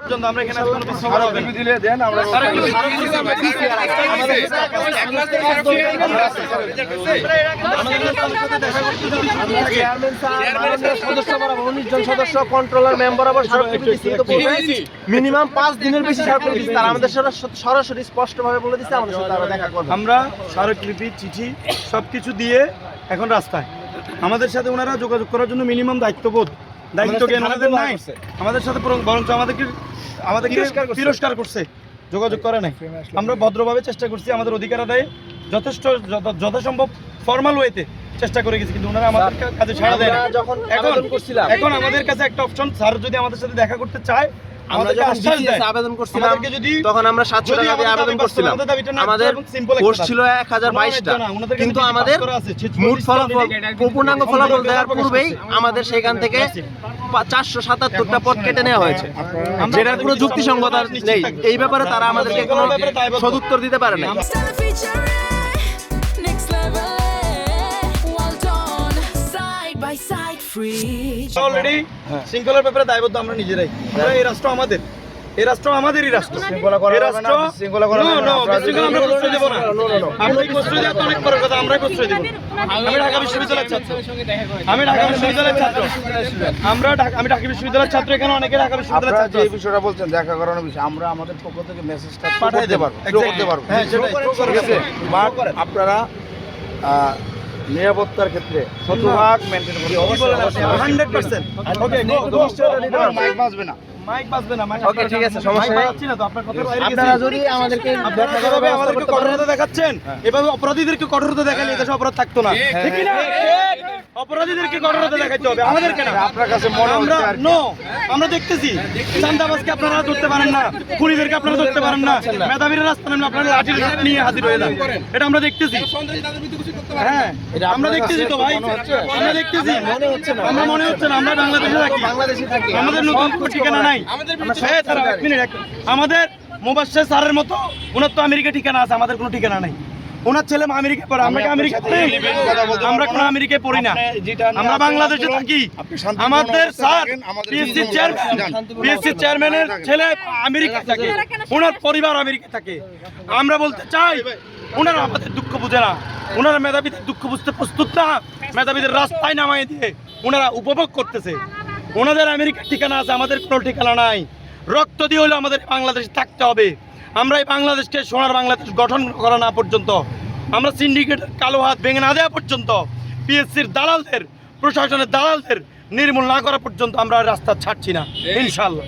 পর্যন্ত আমরা এখানে কোনো বিশৃঙ্খলা হবে না। দিলে দেন আমরা সদস্য কন্ট্রোলার মেম্বার আবার মিনিমাম 5 দিনের বেশি স্মারকলিপি দিচ্ছে। তারা আমাদের সাথে সরাসরি স্পষ্টভাবে বলে দিচ্ছে আমাদের সাথে তারা দেখা করবে। আমরা স্মারকলিপি চিঠি সবকিছু দিয়ে এখন রাস্তায় আমাদের সাথে ওনারা যোগাযোগ করার জন্য মিনিমাম দায়িত্ব জ্ঞান ওনাদের নাই। আমাদের সাথে বরঞ্চ আমাদেরকে তিরস্কার করছে, যোগাযোগ করে নাই। আমরা ভদ্রভাবে চেষ্টা করছি আমাদের অধিকার আদায়ে যথেষ্ট যথাসম্ভব ফর্মাল ওয়েতে চেষ্টা করে গেছি, কিন্তু ওনারা আমাদের কাছে ছাড়া দেয় না। এখন আমাদের কাছে একটা অপশন, স্যার যদি আমাদের সাথে দেখা করতে চায়, আমরা যখন বিসিএস আবেদন করছিলাম তখন আমরা 700 টাকা দিয়ে আবেদন করছিলাম। আমাদের পোস্ট ছিল 1022টা, কিন্তু আমাদের মোট ফলাফল পূর্ণাঙ্গ ফলাফল দেওয়ার পূর্বেই আমাদের সেখান থেকে 477টা পদ কেটে নেওয়া হয়েছে, যেটার কোনো যুক্তিসঙ্গতা নেই। এই ব্যাপারে তারা আমাদেরকে কোনো সদুত্তর দিতে পারে না। অলরেডি শৃঙ্খলার ব্যাপারে দায়বদ্ধ আমরা নিজেরাই। এই রাষ্ট্র আমাদের, এই রাষ্ট্র আমাদেরই রাষ্ট্র। শৃঙ্খলা করা হবে না, শৃঙ্খলা করা হবে না। আমরা প্রশ্রয় দেব না। আপনি প্রশ্রয় দেওয়া তো অনেক বড় কথা, আমরাই প্রশ্রয় দেব। আমি ঢাকা বিশ্ববিদ্যালয়ের ছাত্র, আমি ঢাকা বিশ্ববিদ্যালয়ের ছাত্র, আমি ঢাকা বিশ্ববিদ্যালয়ের ছাত্র। এখানে অনেকে ঢাকা বিশ্ববিদ্যালয়ের ছাত্র। যে বিষয়টা বলছেন দেখা করানোর বিষয়, আমরা আমাদের পক্ষ থেকে মেসেজটা পাঠিয়ে দিতে পারবো, করতে পারবো। হ্যাঁ, সেটাই। বাট আপনারা নিরাপত্তার ক্ষেত্রে শতভাগ মেনটেন করতে হবে। 100%। ওকে, মাইক বাজবে না, মাইক বাজবে না। ওকে, ঠিক আছে, সমস্যা নেই। না তো আপনার কথা বাইরে গেছে। আপনারা যদি আমাদেরকে আমাদেরকে কঠোরতা দেখাচ্ছেন, এভাবে অপরাধীদেরকে কঠোরতা দেখালে এদেশে অপরাধ থাকতো না, ঠিক না? অপরাধীদেরকে কঠোরতা দেখাইতে হবে, আমাদেরকে না। আপনার কাছে মনে হচ্ছে আর কি? আমরা দেখতেছি চাঁদাবাজকে আপনারা ধরতে পারেন না, খুনিদেরকে আপনারা ধরতে পারেন না, মেধাবীরা রাস্তা নামলে আপনারা লাঠি নিয়ে হাজির হয়ে যান। এটা আমরা দেখতেছি। হ্যাঁ, আমরা দেখতেছি তো ভাই, আমরা দেখতেছি। আমরা মনে হচ্ছে না আমরা বাংলাদেশে থাকি, আমাদের নতুন ঠিকানা নাই। আমাদের মুবাশশির স্যারের মতো ওনার তো আমেরিকা ঠিকানা আছে, আমাদের কোনো ঠিকানা নাই। ওনার ছেলে আমেরিকা পড়ে, আমরা কি আমেরিকা পড়ি? আমরা কোনো আমেরিকায় পড়ি না, আমরা বাংলাদেশে থাকি। আমাদের স্যার পিএসসি চেয়ারম্যানের ছেলে আমেরিকা থাকে, ওনার পরিবার আমেরিকা থাকে। আমরা বলতে চাই ওনারা আমাদের দুঃখ বুঝে না, ওনারা মেধাবীদের দুঃখ বুঝতে প্রস্তুত না। মেধাবীদের রাস্তায় নামাই দিয়ে ওনারা উপভোগ করতেছে। ওনাদের আমেরিকার ঠিকানা আছে, আমাদের কোনো ঠিকানা নাই। রক্ত দিয়ে হলে আমাদের বাংলাদেশে থাকতে হবে। আমরা এই বাংলাদেশকে সোনার বাংলাদেশ গঠন করা না পর্যন্ত, আমরা সিন্ডিকেটের কালো হাত ভেঙে না দেওয়া পর্যন্ত, পিএসসির দালালদের, প্রশাসনের দালালদের নির্মূল না করা পর্যন্ত আমরা রাস্তা ছাড়ছি না, ইনশাআল্লাহ।